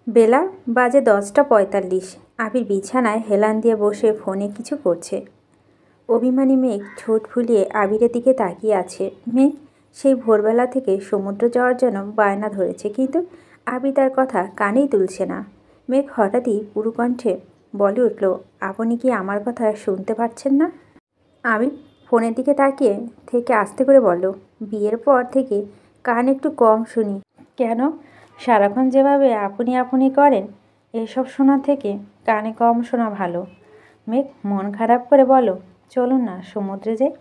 বেলা বাজে 10:45। আবির বিছানায় হেলান দিয়ে বসে ফোনে কিছু করছে। অভিমানী মেঘ ঠোঁট ফুলিয়ে আবিরের দিকে তাকিয়ে আছে। মেঘ সেই ভোরবেলা থেকে সমুদ্র যাওয়ার জন্য বায়না ধরেছে, কিন্তু আবির তার কথা কানেই তুলছে না। মেঘ হঠাৎই পুরু কণ্ঠে বলে উঠল, আপনি কি আমার কথা শুনতে পাচ্ছেন না? আবির ফোনের দিকে তাকিয়ে থেকে আস্তে করে বলল, বিয়ের পর থেকে কান একটু কম শুনি। কেন? সারাক্ষণ যেভাবে আপনি আপনি করেন, এসব শোনা থেকে কানে কম শোনা ভালো। মেঘ মন খারাপ করে বলো, চলুন না সমুদ্রে যাই।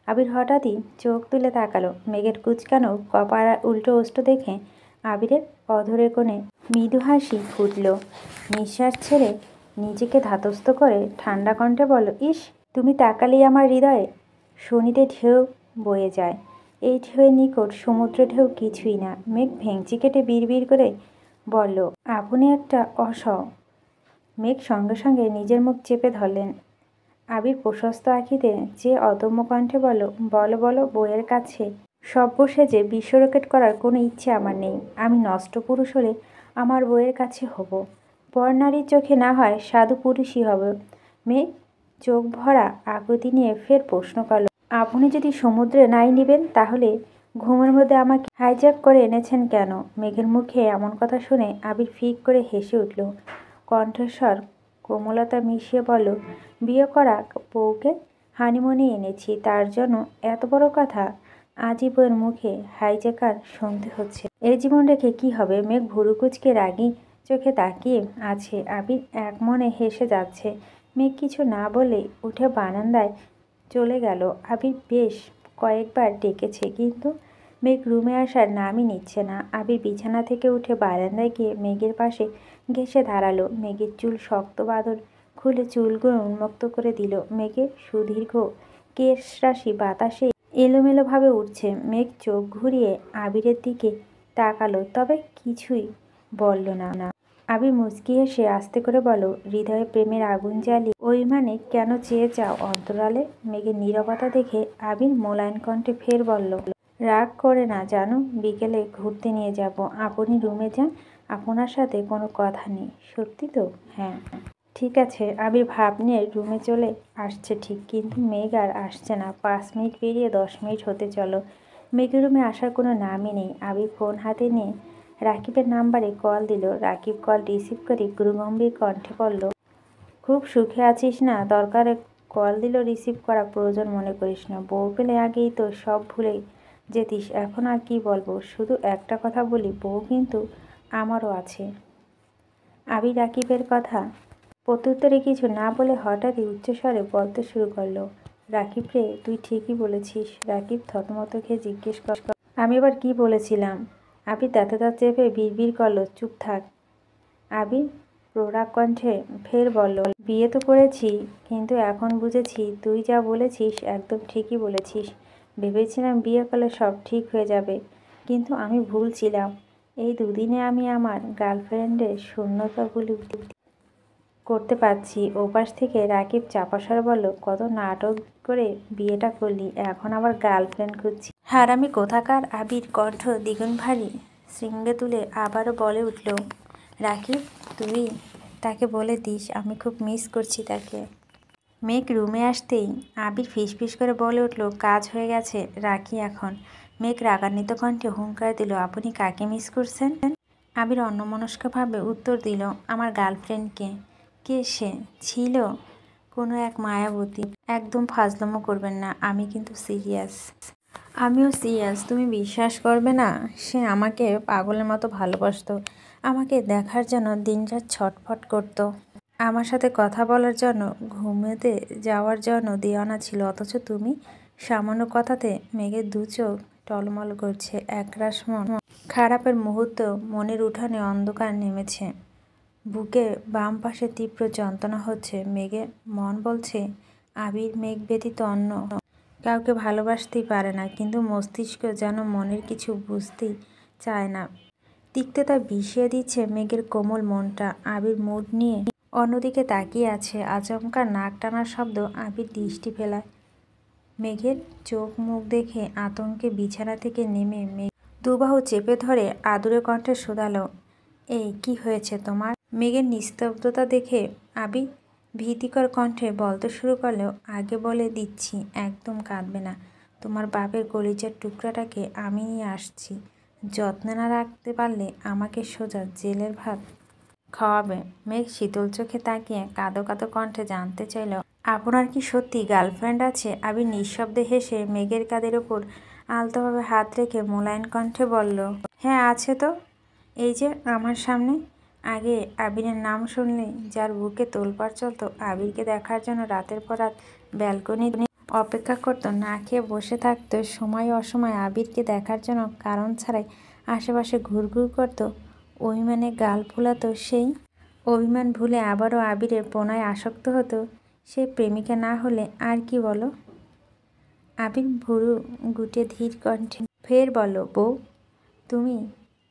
আবির হঠাৎই চোখ তুলে তাকালো। মেঘের কুচকানো কপার উল্টো ওষ্ঠ দেখে আবিরের অধরে কোণে মৃদু হাসি ফুটল। নিঃশ্বাস ছেড়ে নিজেকে ধাতস্থ করে ঠান্ডা কণ্ঠে বলল, ইস, তুমি তাকালেই আমার হৃদয়ে শনিতে ঢেউ বয়ে যায়। এই ঢেউয়ের নিকট সমুদ্র ঢেউ কিছুই না। মেঘ ভেঙচি কেটে বিড়বিড় করে বলল, আপনি একটা মেঘ সঙ্গে সঙ্গে নিজের মুখ চেপে ধরলেন। আবির প্রশস্ত আঁখিতে যে অদম্য কণ্ঠে বলল, বলো বলো, বইয়ের কাছে সভ্য সেজে বিশ্ব রকেট করার কোনো ইচ্ছে আমার নেই। আমি নষ্ট পুরুষ হলে আমার বইয়ের কাছে হব, পর নারীর চোখে না হয় সাধু পুরুষই হব। মেঘ চোখ ভরা আকুতি নিয়ে ফের প্রশ্ন করল, আপনি যদি সমুদ্রে নাই নিবেন, তাহলে ঘুমের মধ্যে আমাকে হাইজ্যাক করে এনেছেন কেন? মেঘের মুখে এমন কথা শুনে আবির ফিক করে হেসে উঠল। কণ্ঠস্বর কোমলতা মিশিয়ে বলল, বিয়ে করা বউকে হানিমুনে এনেছি, তার জন্য এত বড় কথা? আজই বউয়ের মুখে হাইজ্যাকার শুনতে হচ্ছে। এই জীবন রেখে কি হবে? মেঘ ভুরু কুচকে রাগী চোখে তাকিয়ে আছে। আবির এক মনে হেসে যাচ্ছে। মেঘ কিছু না বলে উঠে বারান্দায় চলে গেল। আবির বেশ কয়েকবার ডেকেছে, কিন্তু মেঘ রুমে আসার নামই নিচ্ছে না। আবির বিছানা থেকে উঠে বারান্দায় গিয়ে মেঘের পাশে ঘেঁষে দাঁড়ালো। মেঘের চুল শক্ত বাঁধন খুলে চুলগুলো উন্মুক্ত করে দিল। মেঘের সুদীর্ঘ কেশরাশি বাতাসে এলোমেলোভাবে উঠছে। মেঘ চোখ ঘুরিয়ে আবিরের দিকে তাকালো, তবে কিছুই বলল না। আবির মুচকি হেসে আস্তে করে বলো, হৃদয়ে প্রেমের আগুন জ্বালিয়ে ওই মানে কেন চেয়ে যাও অন্তরালে? মেঘের নীরবতা দেখে আবির মোলায়েম কণ্ঠে ফের বলল, রাগ করে না জানো, বিকেলে ঘুরতে নিয়ে যাব, আপনি রুমে যান, আপনার সাথে কোনো কথা নেই। সত্যি তো? হ্যাঁ। ঠিক আছে। আবির ভাব নিয়ে রুমে চলে আসছে ঠিক, কিন্তু মেঘ আর আসছে না। 5 মিনিট পেরিয়ে 10 মিনিট হতে চলো, মেঘের রুমে আসার কোনো নামই নেই। আবির ফোন হাতে নিয়ে রাকিবের নাম্বারে কল দিল। রাকিব কল রিসিভ করে গুরুগম্ভীর কণ্ঠে বলল, খুব সুখে আছিস না? দরকারে কল দিল, রিসিভ করা প্রয়োজন মনে করিস না। বউ পেলে আগেই তো সব ভুলে যেতিস, এখন আর কি বলবো? শুধু একটা কথা বলি, বউ কিন্তু আমারও আছে। আবির রাকিবের কথা প্রত্যুত্তরে কিছু না বলে হঠাৎই উচ্চস্বরে বলতে শুরু করলো, রাকিব রে, তুই ঠিকই বলেছিস। রাকিব থতমত খেয়ে জিজ্ঞেস কর, আমি এবার কি বলেছিলাম? আবির দাঁতে দাঁত চেপে বিড়বিড় করলো, চুপ থাক। আবির প্ররাগ কণ্ঠে ফের বলল, বিয়ে তো করেছি, কিন্তু এখন বুঝেছি তুই যা বলেছিস একদম ঠিকই বলেছিস। ভেবেছিলাম বিয়ে করলে সব ঠিক হয়ে যাবে, কিন্তু আমি ভুল ছিলাম। এই দুদিনে আমি আমার গার্লফ্রেন্ডের শূন্যতাগুলি করতে পারছি। ওপাশ থেকে রাকিব চাপাস্বরে বলল, কত নাটক করে বিয়েটা করলি, এখন আবার গার্লফ্রেন্ড খুঁজছি? হারামি কোথাকার। আবির কণ্ঠ দ্বিগুণ ভারী শৃঙ্গে তুলে আবারও বলে উঠল, রাকিব, তুই তাকে বলে দিস আমি খুব মিস করছি তাকে। মেঘ রুমে আসতেই আবির ফিসফিস করে বলে উঠল, কাজ হয়ে গেছে, রাখি এখন। মেঘ রাগান্বিত কণ্ঠে হুঙ্কার দিল, আপনি কাকে মিস করছেন? আবির অন্যমনস্কভাবে উত্তর দিল, আমার গার্লফ্রেন্ডকে। কে সে? ছিল কোনো এক মায়াবতী। একদম ফাজলামো করবেন না, আমি কিন্তু সিরিয়াস। আমিও সিরিয়াস। তুমি বিশ্বাস করবে না, সে আমাকে পাগলের মতো ভালোবাসতো। আমাকে দেখার জন্য দিনরাত ছটফট করতো। আমার সাথে কথা বলার জন্য, ঘুমোতে যাওয়ার জন্য দেওয়ানা ছিল। অথচ তুমি? সামান্য কথাতে মেঘের দু চোখ টলমল করছে। একরাশ মন খারাপের মুহূর্ত মনের উঠানে অন্ধকার নেমেছে। বুকে বাম পাশে তীব্র যন্ত্রণা হচ্ছে। মেঘের মন বলছে, আবির মেঘ ব্যতীত অন্য কাউকে ভালোবাসতেই পারে না, কিন্তু মস্তিষ্ক যেন মনের কিছু বুঝতেই চায় না। তিক্ততা বিষিয়ে দিচ্ছে মেঘের কোমল মনটা। আবির মুড নিয়ে অন্যদিকে তাকিয়ে আছে। আচমকা নাক টানার শব্দ আবির দৃষ্টি ফেলায়। মেঘের চোখ মুখ দেখে আতঙ্কে বিছানা থেকে নেমে মেঘ দুবাহু চেপে ধরে আদুরে কণ্ঠে শোধালো, এই কি হয়েছে তোমার? মেঘের নিস্তব্ধতা দেখে আবি ভীতিকর কণ্ঠে বলতে শুরু করলেও আগে বলে দিচ্ছি একদম কাঁদবে না। তোমার বাপের কলিজার টুকরাটাকে আমি নিয়ে আসছি। যত্নে না রাখতে পারলে আমাকে সোজা জেলের ভাত খাওয়াবে। মেঘ শীতল চোখে তাকিয়ে কাঁদো কাঁদো কণ্ঠে জানতে চাইল, আপনার কি সত্যি গার্লফ্রেন্ড আছে? আবি নিঃশব্দে হেসে মেঘের কাঁধের ওপর আলতোভাবে হাত রেখে মোলায়েম কণ্ঠে বলল, হ্যাঁ আছে তো, এই যে আমার সামনে। আগে আবিরের নাম শুনলে যার বুকে তোলপাড় চলতো, আবিরকে দেখার জন্য রাতের পর রাত ব্যালকনি অপেক্ষা করতো, না খেয়ে বসে থাকতো, সময় অসময় আবিরকে দেখার জন্য কারণ ছাড়াই আশেপাশে ঘুরঘুর করতো, অভিমানে গাল ফুলাতো, সেই অভিমান ভুলে আবারও আবিরের প্রণয়ে আসক্ত হতো, সে প্রেমিকা না হলে আর কি বলো? আবির ভুরু গুটে ধীর কণ্ঠে ফের বলো, বউ তুমি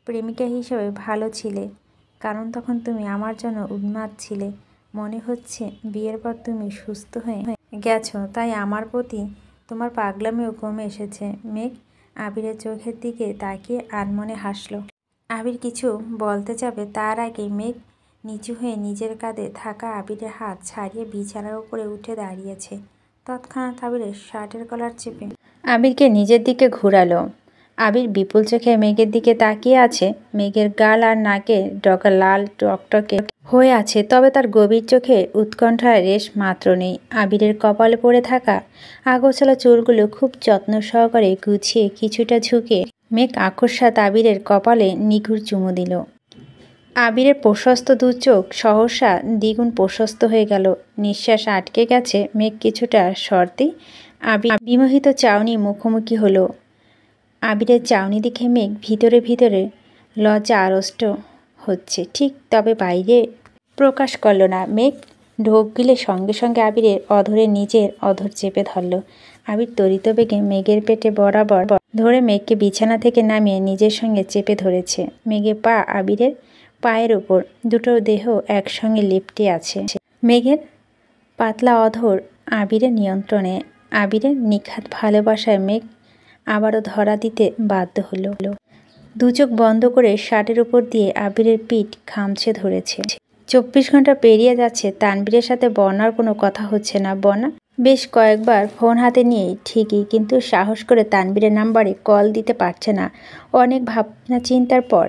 প্রেমিকা হিসেবে ভালো ছিলে, কারণ তখন তুমি আমার জন্য উন্মাদ ছিলে। মনে হচ্ছে বিয়ের পর তুমি সুস্থ হয়ে গেছো, তাই আমার প্রতি তোমার পাগলামিও কমে এসেছে। মেঘ আবিরের চোখের দিকে তাকিয়ে আনমনে হাসলো। আবির কিছু বলতে যাবে তার আগে মেঘ নিচু হয়ে নিজের কাঁধে থাকা আবিরের হাত ছাড়িয়ে বিছানার উপরে উঠে দাঁড়িয়েছে। তৎক্ষণাৎ আবিরের শার্টের কলার চেপে আবিরকে নিজের দিকে ঘুরালো। আবির বিপুল চোখে মেঘের দিকে তাকিয়ে আছে। মেঘের গাল আর নাকের ডগা লাল টকটকে হয়ে আছে, তবে তার গভীর চোখে উৎকণ্ঠার রেশ মাত্র নেই। আবিরের কপালে পড়ে থাকা আগোছালো চুলগুলো খুব যত্ন সহকারে গুছিয়ে কিছুটা ঝুঁকে মেঘ আকস্মাৎ আবিরের কপালে নিঘুর চুমু দিল। আবিরের প্রশস্ত দু চোখ সহসা দ্বিগুণ প্রশস্ত হয়ে গেল। নিঃশ্বাস আটকে গেছে। মেঘ কিছুটা সরতেই আবির বিমোহিত চাউনি মুখোমুখি হলো। আবিরের চাউনি দেখে মেঘ ভিতরে ভিতরে লজ্জা আড়ষ্ট হচ্ছে ঠিক, তবে বাইরে প্রকাশ করল না। মেঘ ঢোক গিলে সঙ্গে সঙ্গে আবিরের অধরে নিজের অধর চেপে ধরল। আবির তড়িত বেগে মেঘের পেটে বরাবর ধরে মেঘকে বিছানা থেকে নামিয়ে নিজের সঙ্গে চেপে ধরেছে। মেঘের পা আবিরের পায়ের ওপর, দুটো দেহ একসঙ্গে লিপটে আছে। মেঘের পাতলা অধর আবিরের নিয়ন্ত্রণে। আবিরের নিখাত ভালোবাসায় মেঘ আবারও ধরা দিতে বাধ্য হলো। দু চোখ বন্ধ করে শার্টের উপর দিয়ে আবিরের পিঠ খামছে ধরেছে। 24 ঘন্টা পেরিয়ে যাচ্ছে, তানবীরের সাথে বর্ণার কোনো কথা হচ্ছে না। বর্ণা বেশ কয়েকবার ফোন হাতে নিয়েই ঠিকই, কিন্তু সাহস করে তানবীরের নাম্বারে কল দিতে পারছে না। অনেক ভাবনা চিন্তার পর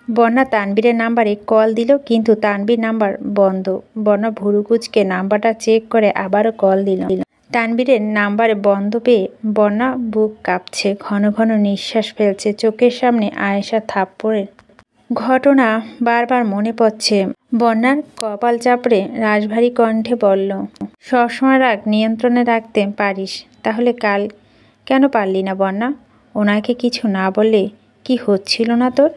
বর্ণা তানবীরের নাম্বারে কল দিল, কিন্তু তানবীর নাম্বার বন্ধ। বর্ণা ভুরু কুঁচকে নাম্বারটা চেক করে আবারও কল দিল। তানবীরের নাম্বারে বন্ধ পেয়ে বর্ণা বুক কাঁপছে, ঘন ঘন নিঃশ্বাস ফেলছে। চোখের সামনে আয়েশা থাপ্পড়ের ঘটনা বারবার মনে পড়ছে। বর্ণার কপাল চাপড়ে রাশভারী কণ্ঠে বলল, সবসময় রাগ নিয়ন্ত্রণে রাখতে পারিস, তাহলে কাল কেন পারলি না বর্ণা? ওনাকে কিছু না বললে কি হচ্ছিল না তোর?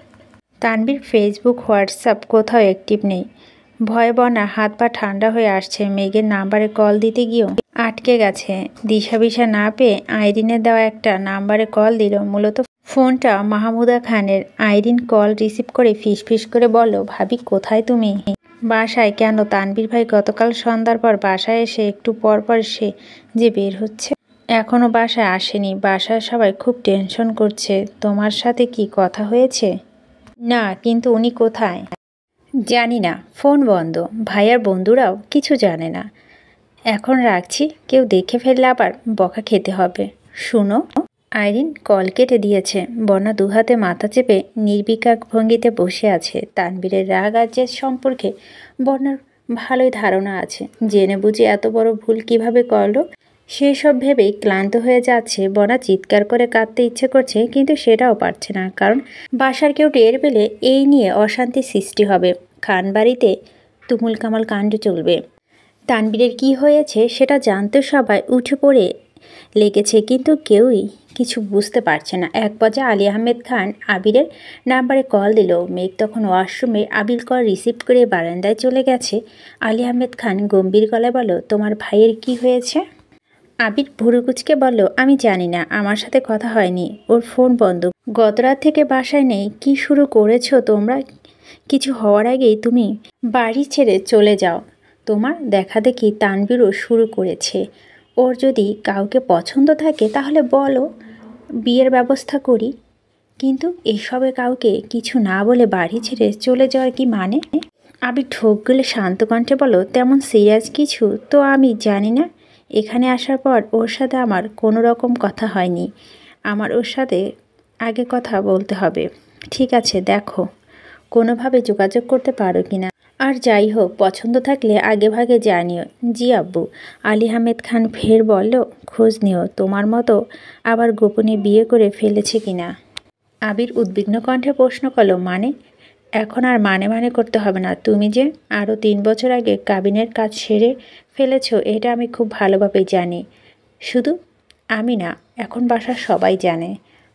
তানবীর ফেসবুক হোয়াটসঅ্যাপ কোথাও অ্যাক্টিভ নেই। ভয়ে বর্ণার হাত পা ঠান্ডা হয়ে আসছে। মেঘের নাম্বারে কল দিতে গিয়েও আটকে গেছে। দিশা না পেয়ে আইরিনের দেওয়া একটা নাম্বারে কল দিল। মূলত ফোনটা মাহমুদা খানের। আইরিন কল রিসিভ করে ফিসফিস করে বলল, ভাবি কোথায় তুমি? বাসায়। কেন? তানবীর ভাই গতকাল সন্ধ্যার পর বাসায় এসে একটু পর পর সে যে বের হচ্ছে, এখনও বাসায় আসেনি। বাসায় সবাই খুব টেনশন করছে। তোমার সাথে কি কথা হয়েছে? না, কিন্তু উনি কোথায় জানি না, ফোন বন্ধ। ভাইয়ার বন্ধুরাও কিছু জানে না। এখন রাখছি, কেউ দেখে ফেললে আবার বকা খেতে হবে। শুনো, আইরিন কল কেটে দিয়েছে। বর্ণা দুহাতে মাথা চেপে নির্বিকার ভঙ্গিতে বসে আছে। তানবীরের রাগ আর জেদ সম্পর্কে বর্ণার ভালোই ধারণা আছে। জেনে বুঝে এত বড় ভুল কিভাবে করলো সেসব ভেবেই ক্লান্ত হয়ে যাচ্ছে। বর্ণা চিৎকার করে কাঁদতে ইচ্ছে করছে, কিন্তু সেটাও পারছে না, কারণ বাসার কেউ টের পেলে এই নিয়ে অশান্তি সৃষ্টি হবে। খানবাড়িতে তুমুল কামাল কাণ্ড চলবে। তানবীরের কি হয়েছে সেটা জানতে সবাই উঠে পড়ে লেগেছে, কিন্তু কেউই কিছু বুঝতে পারছে না। এক পর্যায়ে আলী আহমেদ খান আবিরের নাম্বারে কল দিল। মেঘ তখন ওয়াশরুমে। আবির কল রিসিভ করে বারান্দায় চলে গেছে। আলী আহমেদ খান গম্ভীর গলায় বলল, তোমার ভাইয়ের কি হয়েছে? আবির ভুরু কুঁচকে বলল, আমি জানি না, আমার সাথে কথা হয়নি, ওর ফোন বন্ধ, গতরাত থেকে বাসায় নেই। কি শুরু করেছো তোমরা? কিছু হওয়ার আগেই তুমি বাড়ি ছেড়ে চলে যাও। তোমার দেখা দেখি তানবীরও শুরু করেছে। ওর যদি কাউকে পছন্দ থাকে তাহলে বলো, বিয়ের ব্যবস্থা করি। কিন্তু এসবে কাউকে কিছু না বলে বাড়ি ছেড়ে চলে যাওয়ার কি মানে? আবির ঢোক গেলে শান্ত কণ্ঠে বলো, তেমন সিরিয়াস কিছু তো আমি জানি না। এখানে আসার পর ওর সাথে আমার কোনো রকম কথা হয়নি। আমার ওর সাথে আগে কথা বলতে হবে। ঠিক আছে, দেখো কোনোভাবে যোগাযোগ করতে পারো কিনা। আর যাই হোক, পছন্দ থাকলে আগে ভাগে জানিও। জি আব্বু। আলী আহমেদ খান ফের বলল, খোঁজ নিও তোমার মতো আবার গোপনে বিয়ে করে ফেলেছে কিনা। আবির উদ্বিগ্ন কণ্ঠে প্রশ্ন করলো, মানে? এখন আর মানে করতে হবে না। তুমি যে আরও 3 বছর আগে কাবিনের কাজ সেরে ফেলেছ এটা আমি খুব ভালোভাবেই জানি। শুধু আমি না, এখন বাসার সবাই জানে।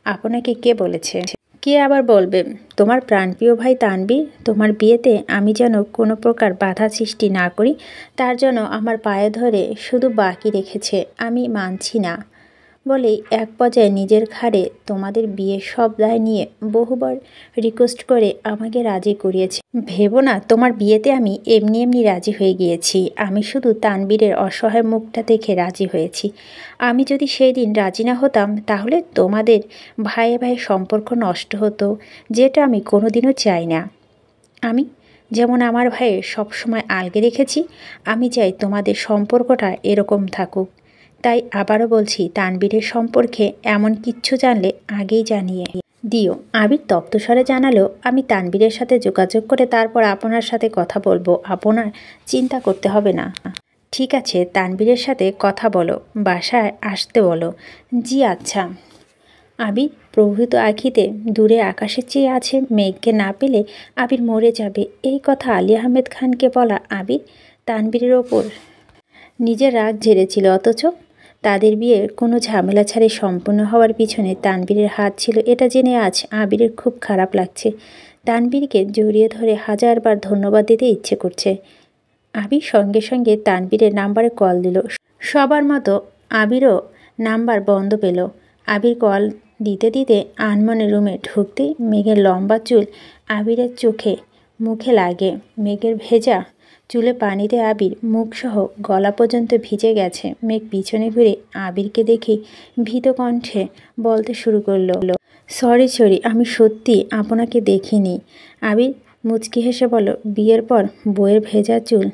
আপনাকে কে বলেছে? কে আবার বলবে? তোমার প্রাণপ্রিয় ভাই তানবীর। তোমার বিয়েতে আমি যেন কোনো প্রকার বাধা সৃষ্টি না করি তার জন্য আমার পায়ে ধরে শুধু বাকি রেখেছে। আমি মানছি না বলেই এক পর্যায়ে নিজের ঘাড়ে তোমাদের বিয়ের সব দায় নিয়ে বহুবার রিকোয়েস্ট করে আমাকে রাজি করিয়েছে। ভেবো না তোমার বিয়েতে আমি এমনি এমনি রাজি হয়ে গিয়েছি। আমি শুধু তানবীরের অসহায় মুখটা দেখে রাজি হয়েছি। আমি যদি সেই দিন রাজি না হতাম তাহলে তোমাদের ভাইয়ে ভাইয়ের সম্পর্ক নষ্ট হতো, যেটা আমি কোনোদিনও চাই না। আমি যেমন আমার ভাইয়ের সবসময় আগলে রেখেছি, আমি চাই তোমাদের সম্পর্কটা এরকম থাকুক। তাই আবারও বলছি, তানবীরের সম্পর্কে এমন কিচ্ছু জানলে আগেই জানিয়ে দিও। আবির তপ্তস্বরে জানালো, আমি তানবীরের সাথে যোগাযোগ করে তারপর আপনার সাথে কথা বলবো। আপনার চিন্তা করতে হবে না। ঠিক আছে, তানবীরের সাথে কথা বলো, বাসায় আসতে বলো। জি আচ্ছা। আবির প্রভূত আঁখিতে দূরে আকাশে চেয়ে আছে। মেঘকে না পেলে আবির মরে যাবে। এই কথা আলী আহমেদ খানকে বলা আবির তানবীরের ওপর নিজের রাগ ঝেড়েছিল। অথচ তাদের বিয়ের কোনো ঝামেলা ছাড়াই সম্পূর্ণ হওয়ার পিছনে তানবীরের হাত ছিল, এটা জেনে আজ আবিরের খুব খারাপ লাগছে। তানবীরকে জড়িয়ে ধরে হাজারবার ধন্যবাদ দিতে ইচ্ছে করছে। আবির সঙ্গে সঙ্গে তানবীরের নাম্বারে কল দিল। সবার মতো আবিরও নাম্বার বন্ধ পেল। আবির কল দিতে দিতে আনমনে রুমে ঢুকতেই মেঘের লম্বা চুল আবিরের চোখে মুখে লাগে। মেঘের ভেজা চুলে পানিতে আবির মুখসহ গলা পর্যন্ত ভিজে গেছে। মেঘ পিছনে ঘুরে আবিরকে দেখে ভীত কণ্ঠে বলতে শুরু করলো, সরি, আমি সত্যি আপনাকে দেখিনি। আবির মুচকি হেসে বলল, বিয়ের পর বইয়ের ভেজা চুল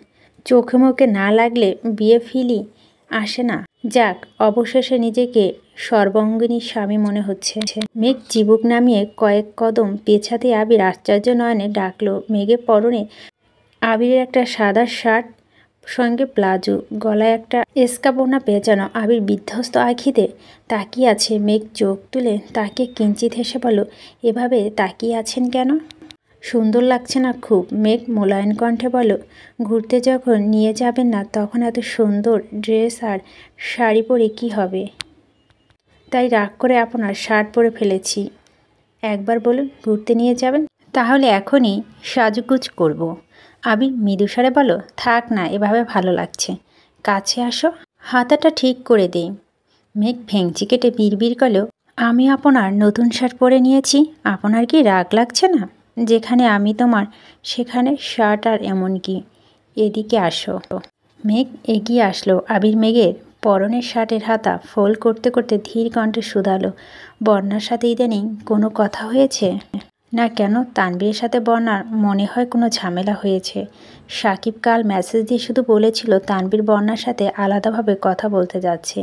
চোখে মুখে না লাগলে বিয়ে ফিলি আসে না। যাক, অবশেষে নিজেকে সর্বাঙ্গিনী স্বামী মনে হচ্ছে। মেঘ চিবুক নামিয়ে কয়েক কদম পেছাতে আবির আশ্চর্য নয়নে ডাকলো। মেঘের পরনে আবিরের একটা সাদা শার্ট, সঙ্গে প্লাজো, গলায় একটা এসকাবোনা পেঁচানো। আবির বিধ্বস্ত আঁখিতে তাকিয়ে আছে। মেঘ চোখ তুলে তাকে কিঞ্চিত হেসে বলল, এভাবে তাকিয়ে আছেন কেন? সুন্দর লাগছে না খুব? মেঘ মোলায়েম কণ্ঠে বলল, ঘুরতে যখন নিয়ে যাবেন না তখন এত সুন্দর ড্রেস আর শাড়ি পরে কি হবে? তাই রাগ করে আপনার শার্ট পরে ফেলেছি। একবার বলুন ঘুরতে নিয়ে যাবেন, তাহলে এখনই সাজুগুজ করব। আবির মৃদুস্বরে বলো, থাক না, এভাবে ভালো লাগছে, কাছে আসো, হাতাটা ঠিক করে দেই। মেঘ ভেঙচি কেটে বিড়বিড় করল, আমি আপনার নতুন শার্ট পরে নিয়েছি, আপনার কি রাগ লাগছে না? যেখানে আমি তোমার সেখানে শার্ট, আর এমন কি? এদিকে আসো। মেঘ এগিয়ে আসলো। আবির মেঘের পরনের শার্টের হাতা ফোল্ড করতে করতে ধীর কণ্ঠে শুধালো, বর্ণার সাথে ইদানিং কোনো কথা হয়েছে? না কেন? তানবীরের সাথে বর্ণার মনে হয় কোনো ঝামেলা হয়েছে। সাকিব কাল মেসেজ দিয়ে শুধু বলেছিল তানবীর বর্ণার সাথে আলাদাভাবে কথা বলতে যাচ্ছে,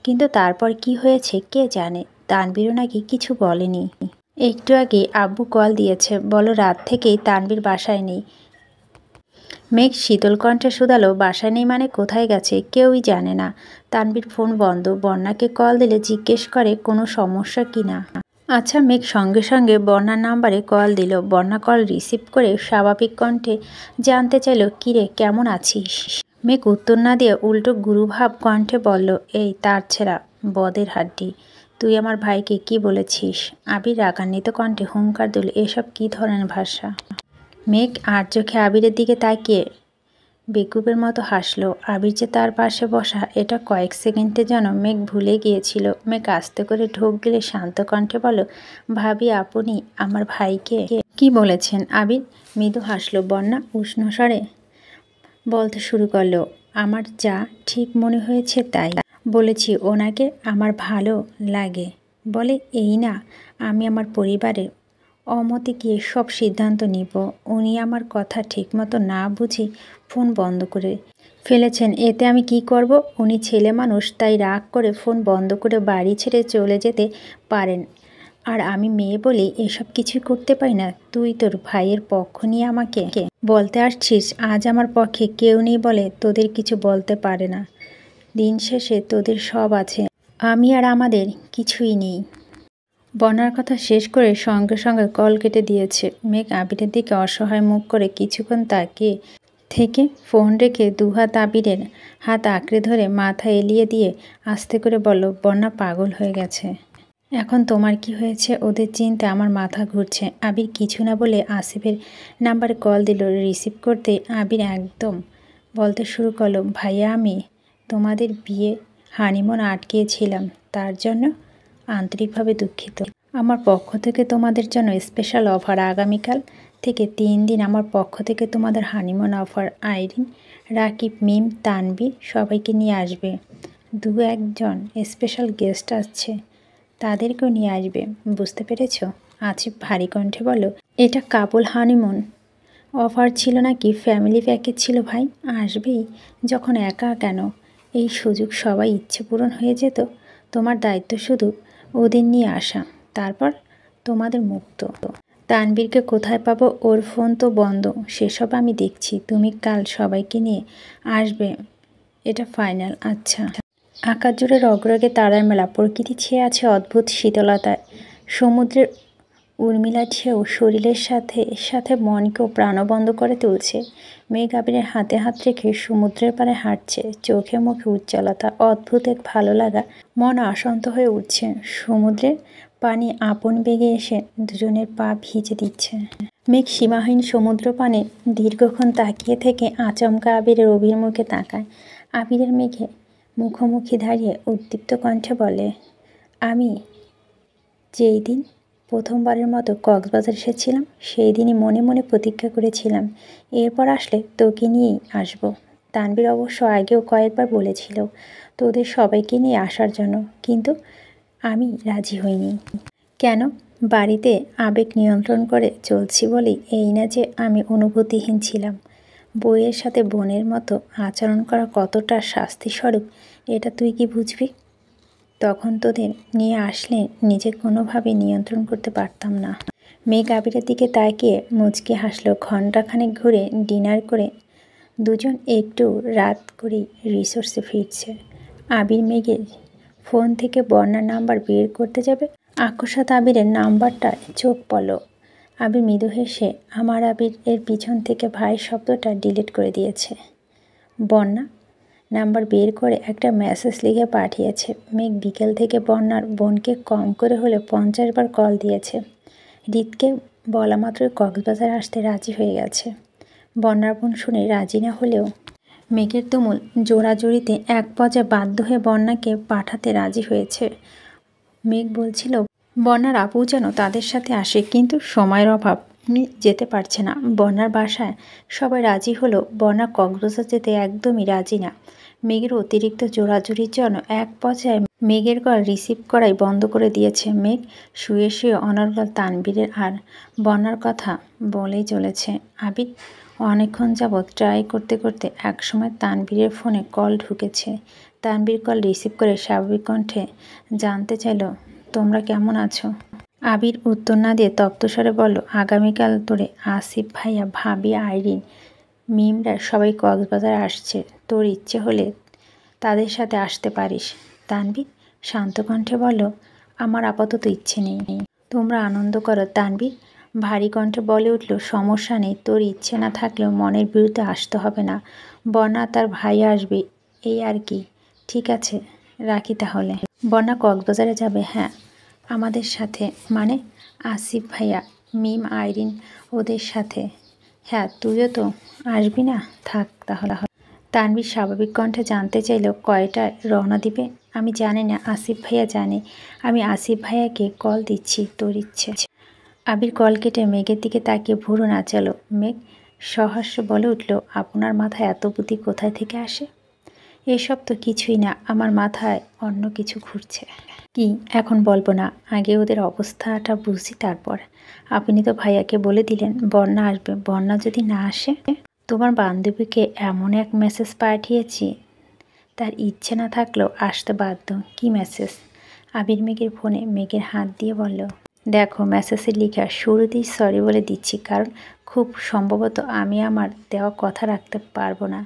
কিন্তু তারপর কি হয়েছে কে জানে। তানবীরও নাকি কিছু বলেনি। একটু আগে আব্বু কল দিয়েছে, বলো রাত থেকেই তানবীর বাসায় নেই। মেঘ শীতল কণ্ঠে শুধালো, বাসায় নেই মানে কোথায় গেছে? কেউই জানে না। তানবীর ফোন বন্ধ। বর্ণাকে কল দিলে জিজ্ঞেস করে কোনো সমস্যা কি না। আচ্ছা। মেঘ সঙ্গে সঙ্গে বর্ণার নাম্বারে কল দিল। বর্ণা কল রিসিভ করে স্বাভাবিক কণ্ঠে জানতে চাইল, কিরে কেমন আছিস? মেঘ উত্তর না দিয়ে উল্টো গুরুভাব কণ্ঠে বলল, এই তার ছেঁড়া বদের হাড্ডি, তুই আমার ভাইকে কি বলেছিস? আবির রাগান্বিত কণ্ঠে হুঙ্কার দিল, এসব কি ধরনের ভাষা? মেঘ আর চোখে আবিরের দিকে তাকিয়ে বেকুবের মতো হাসলো। আবির যে তার পাশে বসা এটা কয়েক সেকেন্ডের জন্য মেঘ ভুলে গিয়েছিল। মেঘ আস্তে করে ঢোক গেলে শান্ত কণ্ঠে বলল, ভাবি আপনি আমার ভাইকে কি বলেছেন? আবির মৃদু হাসলো। বন্যা উষ্ণ স্বরে বলতে শুরু করলো, আমার যা ঠিক মনে হয়েছে তাই বলেছি। ওনাকে আমার ভালো লাগে বলে এই না, আমি আমার পরিবারের অমতে গিয়ে সব সিদ্ধান্ত নিব। উনি আমার কথা ঠিকমতো না বুঝে ফোন বন্ধ করে ফেলেছেন। এতে আমি কি করব? উনি ছেলে মানুষ, তাই রাগ করে ফোন বন্ধ করে বাড়ি ছেড়ে চলে যেতে পারেন। আর আমি মেয়ে বলে এসব কিছুই করতে পারি না। তুই তোর ভাইয়ের পক্ষ নিয়ে আমাকে বলতে আসছিস? আজ আমার পক্ষে কেউ নেই বলে তোদের কিছু বলতে পারে না। দিন শেষে তোদের সব আছে, আমি আর আমাদের কিছুই নেই। বন্যার কথা শেষ করে সঙ্গে সঙ্গে কল কেটে দিয়েছে। মেঘ আবিরের দিকে অসহায় মুখ করে কিছুক্ষণ তাকিয়ে থেকে ফোন রেখে দুহাত আবিরের হাত আঁকড়ে ধরে মাথা এলিয়ে দিয়ে আস্তে করে বলল, বন্যা পাগল হয়ে গেছে। এখন তোমার কি হয়েছে? ওদের চিন্তায় আমার মাথা ঘুরছে। আবির কিছু না বলে আসিফের নাম্বারে কল দিল। রিসিভ করতে আবির একদম বলতে শুরু করলো, ভাইয়া আমি তোমাদের বিয়ে হানিমুন আটকিয়েছিলাম, তার জন্য আন্তরিকভাবে দুঃখিত। আমার পক্ষ থেকে তোমাদের জন্য স্পেশাল অফার, আগামীকাল থেকে 3 দিন আমার পক্ষ থেকে তোমাদের হানিমুন অফার। আইরিন, রাকিব, মিম, তানবীর সবাইকে নিয়ে আসবে। 2-1 জন স্পেশাল গেস্ট আসছে, তাদেরকেও নিয়ে আসবে। বুঝতে পেরেছ? আসিফ ভারী কণ্ঠে বলল, এটা কাপল হানিমুন অফার ছিল নাকি ফ্যামিলি প্যাকেজ ছিল? ভাই আসবেই যখন একা কেন? এই সুযোগ সবাই ইচ্ছে পূরণ হয়ে যেত। তোমার দায়িত্ব শুধু ওদের নিয়ে আসা, তারপর তোমাদের মুক্ত। তানবীরকে কোথায় পাবো? ওর ফোন তো বন্ধ। সেসব আমি দেখছি। তুমি কাল সবাইকে নিয়ে আসবে, এটা ফাইনাল। আচ্ছা। আকাশ জুড়ে রগরগে তারার মেলা, প্রকৃতি ছেয়ে আছে অদ্ভুত শীতলতায়। সমুদ্রের উর্মিলা ঢেউ শরীরের সাথে সাথে মনকেও প্রাণবন্ধ করে তুলছে। মেঘ আবিরের হাতে হাত রেখে সমুদ্রের পাড়ে হাঁটছে, চোখে মুখে উজ্জ্বলতা, অদ্ভুত এক ভালো লাগা। মন আশান্ত হয়ে উঠছে। সমুদ্রের পানি আপন বেগে এসে দুজনের পা ভিজে দিচ্ছে। মেঘ সীমাহীন সমুদ্র পানে দীর্ঘক্ষণ তাকিয়ে থেকে আচমকা আবিরের অভিমুখে তাকায়। আবিরের মেঘে মুখোমুখি দাঁড়িয়ে উদ্দীপ্ত কণ্ঠে বলে, আমি যেই দিন প্রথমবারের মতো কক্সবাজার এসেছিলাম, সেই দিনই মনে মনে প্রতিজ্ঞা করেছিলাম, এরপর আসলে তোকে নিয়েই আসব। তানবীর অবশ্য আগেও কয়েকবার বলেছিল তোদের সবাইকে নিয়ে আসার জন্য, কিন্তু আমি রাজি হইনি। কেন? বাড়িতে আবেগ নিয়ন্ত্রণ করে চলছি বলেই। এই না যে আমি অনুভূতিহীন ছিলাম। বইয়ের সাথে বোনের মতো আচরণ করা কতটা শাস্তিস্বরূপ এটা তুই কি বুঝবি? তখন তোদের নিয়ে আসলে নিজে কোনোভাবে নিয়ন্ত্রণ করতে পারতাম না। মেঘ আবিরের দিকে তাকিয়ে মুচকি হাসলো। ঘণ্টাখানেক ঘুরে ডিনার করে দুজন একটু রাত করেই রিসোর্সে ফিরছে। আবির মেঘের ফোন থেকে বন্যার নাম্বার বের করতে যাবে, আকস্মাত আবিরের নাম্বারটা চোখ পড়ল। আবির মৃদু হেসে আমার আবির এর পিছন থেকে ভাই শব্দটা ডিলিট করে দিয়েছে। বন্যা নাম্বার বের করে একটা মেসেজ লিখে পাঠিয়েছে। মেঘ বিকেল থেকে বন্যার বোনকে কম করে হলে 50 বার কল দিয়েছে। রিতকে বলা মাত্রই কক্সবাজার আসতে রাজি হয়ে গেছে। বন্যার বোন শুনে রাজি না হলেও মেঘের তুমুল জোড়াজুড়িতে এক পর্যায়ে বাধ্য হয়ে বন্যাকে পাঠাতে রাজি হয়েছে। মেঘ বলছিল বন্যার আপু যেন তাদের সাথে আসে, কিন্তু সময়ের অভাব যেতে পারছে না। বন্যার বাসায় সবাই রাজি হলো, বন্যা কক্সবাজার যেতে একদমই রাজি না। মেঘের অতিরিক্ত জোড়াজুড়ির জন্য এক পর্যায়ে মেঘের কল রিসিভ করাই বন্ধ করে দিয়েছে। মেঘ শুয়ে শুয়ে অনর্গল তানবীরের আর বন্যার কথা বলেই চলেছে। আবির অনেকক্ষণ যাবৎ ট্রাই করতে করতে একসময় তানবীরের ফোনে কল ঢুকেছে। তানবীর কল রিসিভ করে স্বাভাবিক কণ্ঠে জানতে চাইল, তোমরা কেমন আছো? আবির উত্তর না দিয়ে তপ্তস্বরে বলল, আগামীকাল তোরে আসিফ ভাইয়া, ভাবি, আইরিন, মিমরা সবাই কক্সবাজার আসছে। তোর ইচ্ছে হলে তাদের সাথে আসতে পারিস। তানবীর শান্ত কণ্ঠে বলল, আমার আপাতত ইচ্ছে নেই। তোমরা আনন্দ করো। তানবীর ভারী কণ্ঠে বলে উঠল, সমস্যা নেই, তোর ইচ্ছে না থাকলেও মনের বিরুদ্ধে আসতে হবে না। বন্যা তার ভাই আসবে, এই আর কি। ঠিক আছে, রাখি তাহলে। বন্যা কক্সবাজারে যাবে? হ্যাঁ, আমাদের সাথে। মানে? আসিফ ভাইয়া, মিম, আইরিন ওদের সাথে। হ্যাঁ, তুইও তো আসবি না? থাক তাহলে। তানবীর স্বাভাবিক কণ্ঠে জানতে চাইল, কয়টায় রওনা দিবে? আমি জানি না, আসিফ ভাইয়া জানে। আমি আসিফ ভাইয়াকে কল দিচ্ছি, তোর ইচ্ছে। আবির কল কেটে মেঘের দিকে তাকিয়ে ভুরু নাচালো। মেঘ সহাস্য বলে উঠল, আপনার মাথায় এত বুদ্ধি কোথায় থেকে আসে? এসব তো কিছুই না, আমার মাথায় অন্য কিছু ঘুরছে। কি এখন বলবো না, আগে ওদের অবস্থাটা বুঝি তারপর। আপনি তো ভাইয়াকে বলে দিলেন বন্যা আসবে, বন্যা যদি না আসে? তোমার বান্ধবীকে এমন এক মেসেজ পাঠিয়েছি, তার ইচ্ছে না থাকলেও আসতে বাধ্য। কি মেসেজ? আবির মেঘের ফোনে মেঘের হাত দিয়ে বলল, দেখো মেসেজে লেখা, শুরুতেই সরি বলে দিচ্ছি, কারণ খুব সম্ভবত আমি আমার দেওয়া কথা রাখতে পারবো না।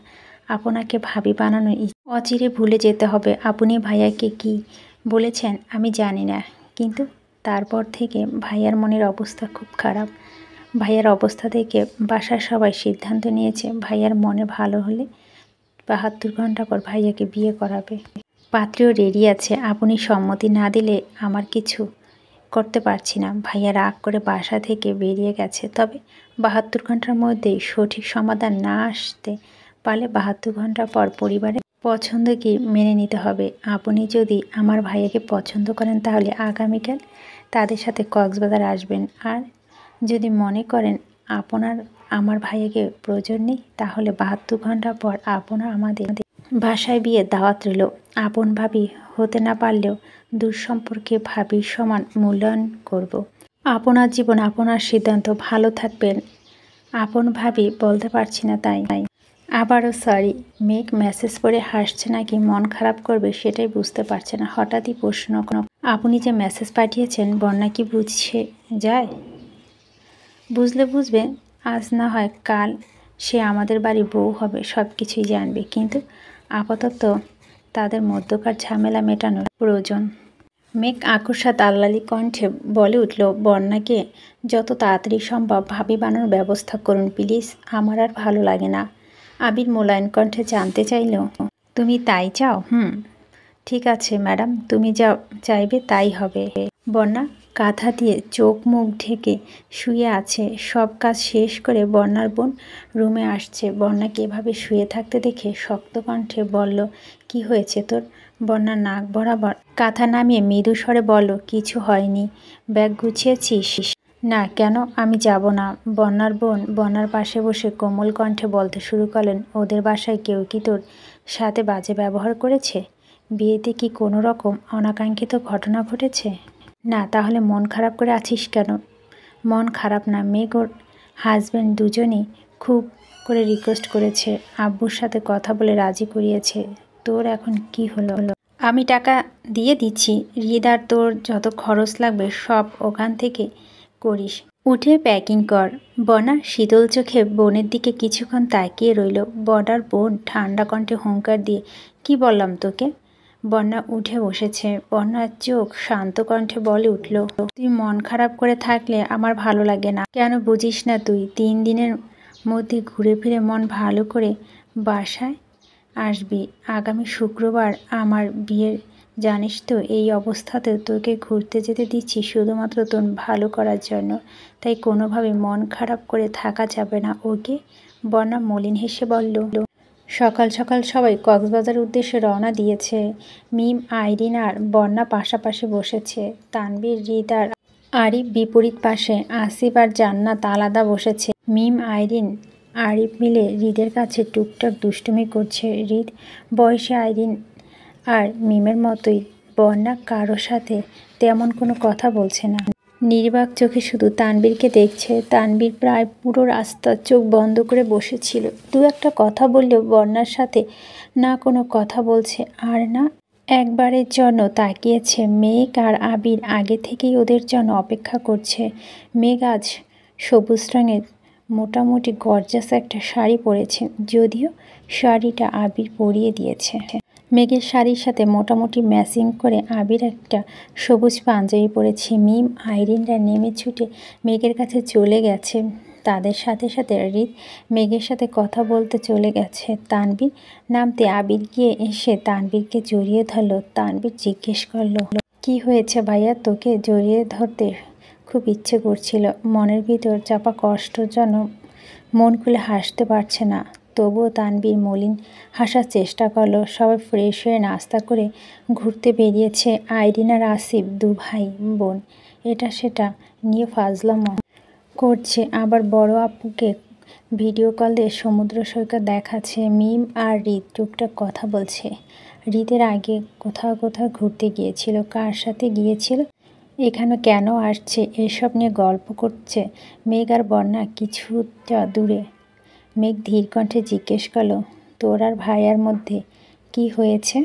আপনাকে ভাবি বানানো অচিরে ভুলে যেতে হবে। আপনি ভাইয়াকে কি বলেছেন আমি জানি না, কিন্তু তারপর থেকে ভাইয়ার মনের অবস্থা খুব খারাপ। ভাইয়ার অবস্থা দেখে বাসার সবাই সিদ্ধান্ত নিয়েছে ভাইয়ার মনে ভালো হলে 72 ঘন্টা পর ভাইয়াকে বিয়ে করাবে। পাত্রীও রেডি আছে, আপনি সম্মতি না দিলে আমার কিছু করতে পারছি না। ভাইয়া রাগ করে বাসা থেকে বেরিয়ে গেছে, তবে 72 ঘন্টার মধ্যেই সঠিক সমাধান না আসতে পারলে 72 ঘন্টা পর পরিবারের পছন্দ কি মেনে নিতে হবে। আপনি যদি আমার ভাইয়াকে পছন্দ করেন তাহলে আগামীকাল তাদের সাথে কক্সবাজার আসবেন, আর যদি মনে করেন আপনার আমার ভাইয়াকে প্রয়োজন নেই তাহলে 72 ঘন্টা পর আপনার আমাদের বাসায় বিয়ে দাওয়াত রইল। আপন ভাবি হতে না পারলেও দূর সম্পর্কে ভাবির সমান মূল্যায়ন করব। আপনার জীবন আপনার সিদ্ধান্ত, ভালো থাকবেন। আপন ভাবি বলতে পারছি না তাই। আবারও সরি। মেঘ মেসেজ পড়ে হাসছে নাকি মন খারাপ করবে সেটাই বুঝতে পারছে না। হঠাৎই প্রশ্ন, আপনি যে মেসেজ পাঠিয়েছেন বন্যা কি বুঝে যায়? বুঝলে বুঝবে, আজ না হয় কাল সে আমাদের বাড়ি বউ হবে, সব কিছুই জানবে, কিন্তু আপাতত তাদের মধ্যকার ঝামেলা মেটানোর প্রয়োজন। মেঘ আকস্মাৎ আল্লালি কণ্ঠে বলে উঠল, বন্যাকে যত তাড়াতাড়ি সম্ভব ভাবি বানানোর ব্যবস্থা করুন প্লিজ, আমার আর ভালো লাগে না। আবির মোলায়েম কণ্ঠে জানতে চাইল, তুমি তাই চাও? ঠিক আছে ম্যাডাম, তুমি যা চাইবে তাই হবে। বন্যা কাঁথা দিয়ে চোখ মুখ ঢেকে শুয়ে আছে। সব কাজ শেষ করে বন্যার বোন রুমে আসছে। বন্যাকে এভাবে শুয়ে থাকতে দেখে শক্ত কণ্ঠে বলল, কি হয়েছে তোর? বন্যা নাক বরাবর কাঁথা নামিয়ে মৃদু স্বরে বলল, কিছু হয়নি। ব্যাগ গুছিয়েছিস? না, কেন? আমি যাব না। বন্যার বোন বন্যার পাশে বসে কোমল কণ্ঠে বলতে শুরু করলেন, ওদের বাসায় কেউ কি তোর সাথে বাজে ব্যবহার করেছে? বিয়েতে কি কোনো রকম অনাকাঙ্ক্ষিত ঘটনা ঘটেছে? না, তাহলে মন খারাপ করে আছিস কেন? মন খারাপ না, মেঘ ওর হাজব্যান্ড দুজনেই খুব করে রিকোয়েস্ট করেছে, আব্বুর সাথে কথা বলে রাজি করিয়েছে। তোর এখন কি হলো? আমি টাকা দিয়ে দিচ্ছি, হৃদ, আর তোর যত খরচ লাগবে সব ওখান থেকে করিস। উঠে প্যাকিং কর। বন্যা শীতল চোখে বোনের দিকে কিছুক্ষণ তাকিয়ে রইল। বর্ডার বোন ঠান্ডা কণ্ঠে হুঙ্কার দিয়ে, কি বললাম তোকে? বন্যা উঠে বসেছে। বন্যার চোখ শান্ত কণ্ঠে বলে উঠল, তুই মন খারাপ করে থাকলে আমার ভালো লাগে না। কেন বুঝিস না তুই? 3 দিনের মধ্যে ঘুরে ফিরে মন ভালো করে বাসায় আসবি। আগামী শুক্রবার আমার বিয়ের, জানিস তো এই অবস্থাতে তোকে ঘুরতে যেতে দিচ্ছি শুধুমাত্র তোর ভালো করার জন্য, তাই কোনোভাবে মন খারাপ করে থাকা যাবে না, ওকে? বন্যা মলিন হেসে বলল, সকাল সকাল সবাই কক্সবাজার উদ্দেশ্যে রওনা দিয়েছে। মিম, আইরিন আর বন্যা পাশাপাশি বসেছে। তানভীর, হৃদ আর আরিফ বিপরীত পাশে। আসিফ আর জান্নাত আলাদা বসেছে। মিম, আইরিন, আরিফ মিলে হৃদের কাছে টুকটাক দুষ্টুমি করছে। হৃদ বয়সে আইরিন আর মিমের মতোই। বন্যা কারো সাথে তেমন কোনো কথা বলছে না, নির্বাক চোখে শুধু তানভীরকে দেখছে। তানভীর প্রায় পুরো রাস্তা চোখ বন্ধ করে বসেছিল। দু একটা কথা বললেও বন্যার সাথে না কোনো কথা বলছে আর না একবারের জন্য তাকিয়েছে। মেঘ আর আবির আগে থেকেই ওদের জন্য অপেক্ষা করছে। মেঘ আজ সবুজ রঙের মোটামুটি গর্জাস একটা শাড়ি পরেছে, যদিও শাড়িটা আবির পরিয়ে দিয়েছে। মেঘের শাড়ির সাথে মোটামুটি ম্যাচিং করে আবির একটা সবুজ পাঞ্জাবি পরেছে। মিম, আইরিনরা নেমে ছুটে মেঘের কাছে চলে গেছে। তাদের সাথে সাথে হৃদ মেঘের সাথে কথা বলতে চলে গেছে। তানভীর নামতে আবির গিয়ে এসে তানভীরকে জড়িয়ে ধরল। তানভীর জিজ্ঞেস করলো, কি হয়েছে ভাইয়া? তোকে জড়িয়ে ধরতে খুব ইচ্ছে করছিল, মনের ভিতর চাপা কষ্টর জন্য মন খুলে হাসতে পারছে না। তবুও তানভীর মলিন হাসার চেষ্টা করলো। সবাই ফ্রেশ হয়ে নাস্তা করে ঘুরতে বেরিয়েছে। আইরিন আর আসিফ দু ভাই বোন এটা সেটা নিয়ে ফাজলামো করছে। আবার বড় আপুকে ভিডিও কল দিয়ে সমুদ্র সৈকত দেখাচ্ছে। মিম আর রিত টুকটাক কথা বলছে। রিতের আগে কোথাও ঘুরতে গিয়েছিল, কার সাথে গিয়েছিল, এখানে কেন আসছে, এসব নিয়ে গল্প করছে মেঘ আর বন্যা কিছুটা দূরে। মেঘ ধীর কণ্ঠে জিজ্ঞেস করল, তোর আর ভাইয়ার মধ্যে কি হয়েছে?